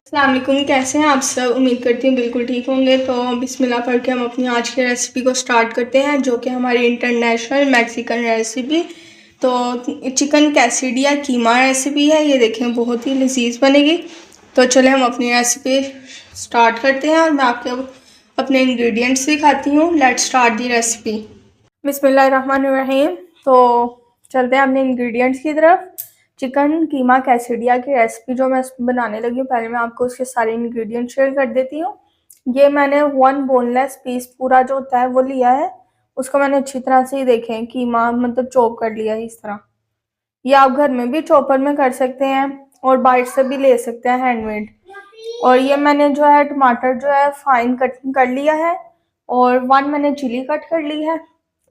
अस्सलाम वालेकुम, कैसे हैं आप सब। उम्मीद करती हूँ बिल्कुल ठीक होंगे। तो बिस्मिल्लाह पढ़ के हम अपनी आज की रेसिपी को स्टार्ट करते हैं, जो कि हमारी इंटरनेशनल मैक्सिकन रेसिपी तो चिकन कैसिडिया कीमा रेसिपी है। ये देखें, बहुत ही लजीज बनेगी। तो चले हम अपनी रेसिपी स्टार्ट करते हैं और मैं आपके अपने इंग्रेडिएंट्स दिखाती हूँ। Let's start the recipe. बिस्मिल्लाहिर्रहमानिर्रहीम। तो चलते हैं अपने इंग्रेडिएंट्स की तरफ। चिकन कीमा कैसिडिया की रेसिपी जो मैं बनाने लगी हूँ, पहले मैं आपको उसके सारे इंग्रेडिएंट शेयर कर देती हूँ। ये मैंने 1 बोनलेस पीस पूरा जो होता है वो लिया है। उसको मैंने अच्छी तरह से ही देखें कीमा मतलब चॉप कर लिया है इस तरह। ये आप घर में भी चॉपर में कर सकते हैं और बाइट से भी ले सकते हैं, हैंडमेड। और ये मैंने जो है टमाटर जो है फाइन कट कर लिया है और 1 मैंने चिली कट कर ली है।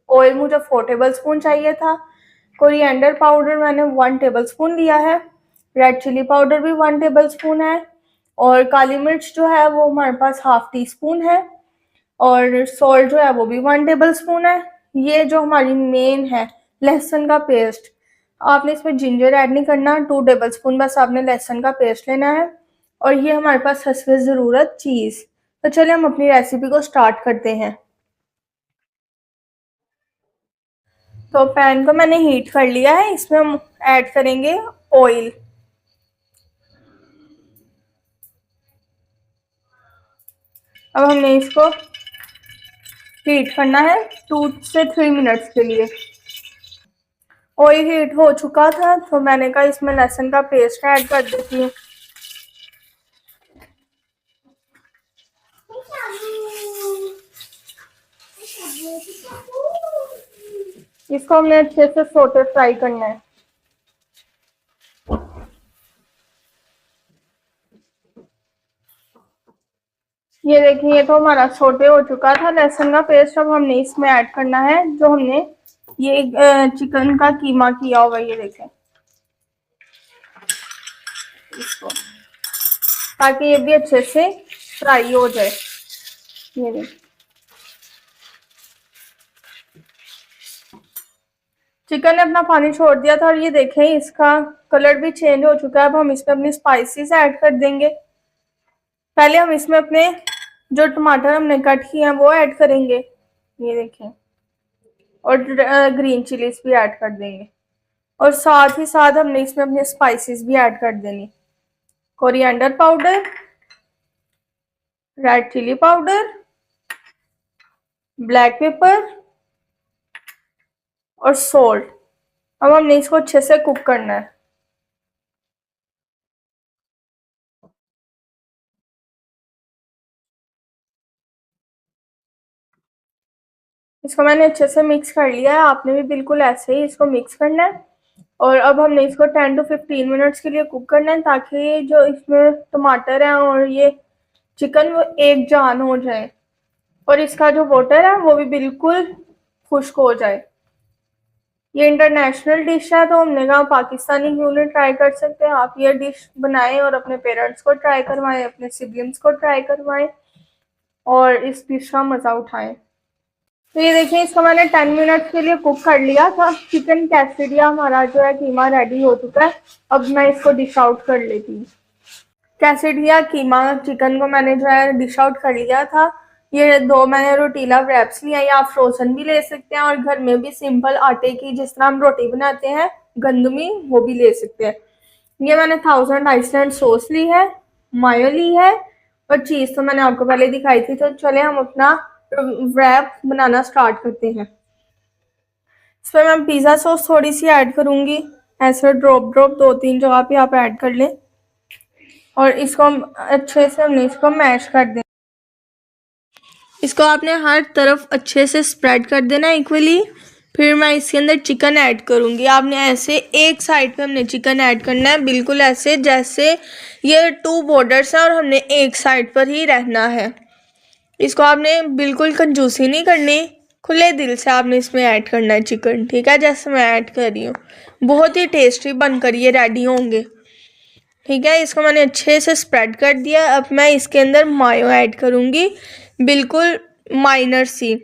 ऑयल मुझे 4 टेबल स्पून चाहिए था। कोरिएंडर पाउडर मैंने 1 टेबल स्पून लिया है। रेड चिली पाउडर भी 1 टेबल स्पून है। और काली मिर्च जो है वो हमारे पास हाफ टी स्पून है। और सॉल्ट जो है वो भी 1 टेबल स्पून है। ये जो हमारी मेन है, लहसुन का पेस्ट। आपने इसमें जिंजर ऐड नहीं करना, 2 टेबल स्पून बस आपने लहसुन का पेस्ट लेना है। और ये हमारे पास हसबे ज़रूरत चीज़। तो चलिए हम अपनी रेसिपी को स्टार्ट करते हैं। तो पैन को मैंने हीट कर लिया है, इसमें हम ऐड करेंगे ऑयल। अब हमने इसको हीट करना है 2 से 3 मिनट्स के लिए। ऑयल हीट हो चुका था तो मैंने कहा इसमें लहसुन का पेस्ट ऐड कर देती हूँ। इसको हमने अच्छे से सोटे फ्राई करना है। ये देखिए, ये तो हमारा सोटे हो चुका था लहसुन का पेस्ट। अब हमने इसमें ऐड करना है जो हमने ये चिकन का कीमा किया हुआ। ये देखें इसको, ताकि ये भी अच्छे से फ्राई हो जाए। ये देखिए, चिकन ने अपना पानी छोड़ दिया था और ये देखें इसका कलर भी चेंज हो चुका है। अब हम इसमें अपनी स्पाइसेस ऐड कर देंगे। पहले हम इसमें अपने जो टमाटर हमने कट किए हैं वो ऐड करेंगे। ये देखें, और ग्रीन चिलीज भी ऐड कर देंगे। और साथ ही साथ हमने इसमें अपने स्पाइसेस भी ऐड कर देनी। Coriander powder, red chilli powder, black pepper और सॉल्ट। अब हमने इसको अच्छे से कुक करना है। इसको मैंने अच्छे से मिक्स कर लिया है, आपने भी बिल्कुल ऐसे ही इसको मिक्स करना है। और अब हमने इसको 10 to 15 मिनट्स के लिए कुक करना है, ताकि जो इसमें टमाटर है और ये चिकन वो एक जान हो जाए और इसका जो वाटर है वो भी बिल्कुल खुश्क हो जाए। ये इंटरनेशनल डिश है तो हमने कहा पाकिस्तानी क्यों नहीं ट्राई कर सकते। आप ये डिश बनाएं और अपने पेरेंट्स को ट्राई करवाएं, अपने सिबलिंग्स को ट्राई करवाएं और इस डिश का मज़ा उठाएं। तो ये देखिए, इसको मैंने 10 मिनट्स के लिए कुक कर लिया था। चिकन कैसिडिया हमारा जो है कीमा रेडी हो चुका है। अब मैं इसको डिश आउट कर लेती हूँ। कैसिडिया कीमा चिकन को मैंने जो है डिश आउट कर लिया था। ये 2 मैंने रोटीला रैप्स लिया, या आप फ्रोजन भी ले सकते हैं और घर में भी सिंपल आटे की जिस तरह हम रोटी बनाते हैं गंदमी, वो भी ले सकते हैं। ये मैंने 1000 आइसलैंड सॉस ली है, मायो ली है और चीज़ तो मैंने आपको पहले दिखाई थी। तो चले हम अपना रैप बनाना स्टार्ट करते हैं। इसमें मैं पिज़्ज़ा सॉस थोड़ी सी ऐड करूँगी, ऐसे ड्रॉप ड्रॉप 2-3 जगह पे आप ऐड कर लें। और इसको हम अच्छे से हमने इसको मैश कर दें। इसको आपने हर तरफ अच्छे से स्प्रेड कर देना इक्वली। फिर मैं इसके अंदर चिकन ऐड करूँगी। आपने ऐसे एक साइड पे हमने चिकन ऐड करना है, बिल्कुल ऐसे जैसे ये 2 बॉर्डर्स हैं और हमने एक साइड पर ही रहना है। इसको आपने बिल्कुल कंजूसी नहीं करनी, खुले दिल से आपने इसमें ऐड करना है चिकन, ठीक है, जैसे मैं ऐड कर रही हूँ। बहुत ही टेस्टी बनकर ये रेडी होंगे, ठीक है। इसको मैंने अच्छे से स्प्रेड कर दिया। अब मैं इसके अंदर मायो ऐड करूँगी, बिल्कुल माइनर सी,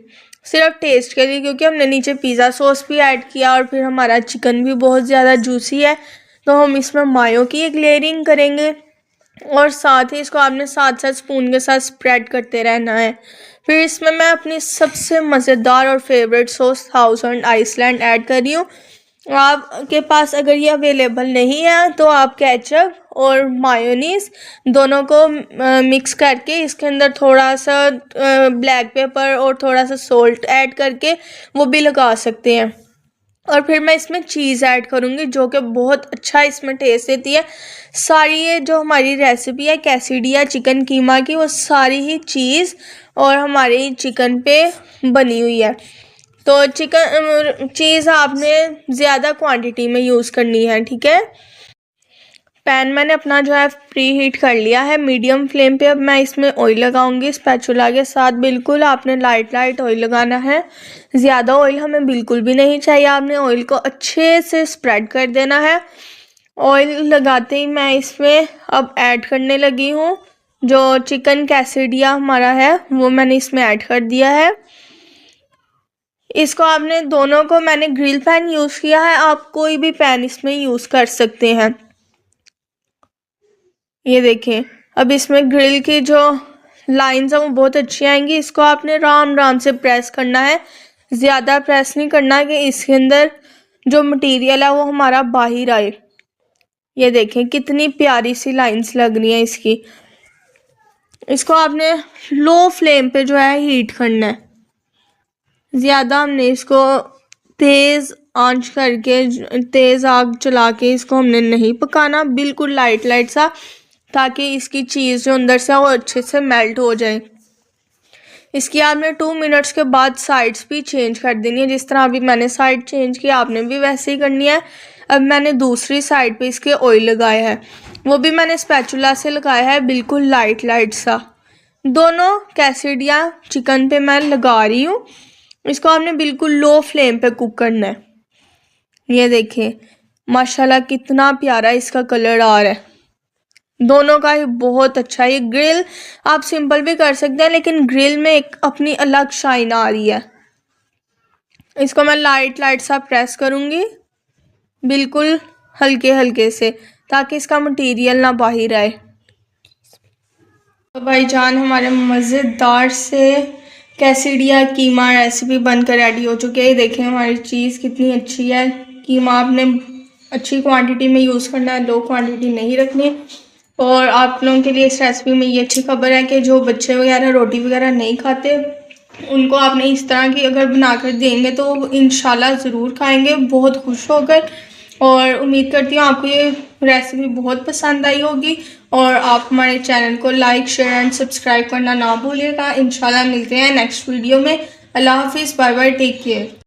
सिर्फ टेस्ट के लिए, क्योंकि हमने नीचे पिज़्ज़ा सॉस भी ऐड किया और फिर हमारा चिकन भी बहुत ज़्यादा जूसी है, तो हम इसमें मायो की एक लेयरिंग करेंगे। और साथ ही इसको आपने साथ साथ स्पून के साथ स्प्रेड करते रहना है। फिर इसमें मैं अपनी सबसे मज़ेदार और favourite sauce thousand island add कर रही हूँ। आपके पास अगर ये अवेलेबल नहीं है तो आप केचप और मायोनीज़ दोनों को मिक्स करके इसके अंदर थोड़ा सा ब्लैक पेपर और थोड़ा सा सॉल्ट ऐड करके वो भी लगा सकते हैं। और फिर मैं इसमें चीज़ ऐड करूँगी जो कि बहुत अच्छा इसमें टेस्ट देती है। सारी ये जो हमारी रेसिपी है कैसीडिया चिकन कीमा की, वो सारी ही चीज़ और हमारी चिकन पे बनी हुई है। तो चिकन चीज़ आपने ज़्यादा क्वांटिटी में यूज़ करनी है, ठीक है। पैन मैंने अपना जो है प्री हीट कर लिया है मीडियम फ्लेम पे। अब मैं इसमें ऑयल लगाऊंगी स्पैचुला के साथ। बिल्कुल आपने लाइट लाइट ऑयल लगाना है, ज़्यादा ऑयल हमें बिल्कुल भी नहीं चाहिए। आपने ऑयल को अच्छे से स्प्रेड कर देना है। ऑयल लगाते ही मैं इसमें अब ऐड करने लगी हूँ जो चिकन कैसेडिया हमारा है, वो मैंने इसमें ऐड कर दिया है। इसको आपने दोनों को मैंने ग्रिल पैन यूज़ किया है, आप कोई भी पैन इसमें यूज़ कर सकते हैं। ये देखें, अब इसमें ग्रिल की जो लाइंस हैं वो बहुत अच्छी आएंगी। इसको आपने आराम आराम से प्रेस करना है, ज़्यादा प्रेस नहीं करना कि इसके अंदर जो मटेरियल है वो हमारा बाहर आए। ये देखें कितनी प्यारी सी लाइंस लग रही हैं इसकी। इसको आपने लो फ्लेम पे जो है हीट करना है, ज़्यादा हमने इसको तेज़ आंच करके तेज़ आग चला के इसको हमने नहीं पकाना, बिल्कुल लाइट लाइट सा, ताकि इसकी चीज़ जो अंदर से वो अच्छे से मेल्ट हो जाए। इसकी आपने 2 मिनट्स के बाद साइड्स भी चेंज कर देनी है। जिस तरह अभी मैंने साइड चेंज की आपने भी वैसे ही करनी है। अब मैंने दूसरी साइड पे इसके ऑयल लगाया है, वो भी मैंने स्पैचुला से लगाया है, बिल्कुल लाइट लाइट सा। दोनों कैसेडिया चिकन पे मैं लगा रही हूँ। इसको आपने बिल्कुल लो फ्लेम पे कुक करना है। ये देखें माशाल्लाह कितना प्यारा इसका कलर आ रहा है, दोनों का ही बहुत अच्छा है। ये ग्रिल आप सिंपल भी कर सकते हैं, लेकिन ग्रिल में एक अपनी अलग शाइन आ रही है। इसको मैं लाइट लाइट सा प्रेस करूँगी, बिल्कुल हल्के हल्के से, ताकि इसका मटेरियल ना बाहर आए। तो भाईजान हमारे मज़ेदार से कैसीडिया कीमा रेसिपी बनकर रेडी हो चुकी है। ये देखें हमारी चीज़ कितनी अच्छी है। कीमा आपने अच्छी क्वांटिटी में यूज़ करना है, लो क्वांटिटी नहीं रखनी। और आप लोगों के लिए इस रेसिपी में ये अच्छी खबर है कि जो बच्चे वगैरह रोटी वगैरह नहीं खाते, उनको आपने इस तरह की अगर बनाकर देंगे तो इंशाल्लाह ज़रूर खाएंगे बहुत खुश होकर। और उम्मीद करती हूँ आपको ये रेसिपी बहुत पसंद आई होगी। और आप हमारे चैनल को लाइक शेयर एंड सब्सक्राइब करना ना भूलिएगा। इंशाल्लाह मिलते हैं नेक्स्ट वीडियो में। अल्लाह हाफिज़, बाय बाय, टेक केयर।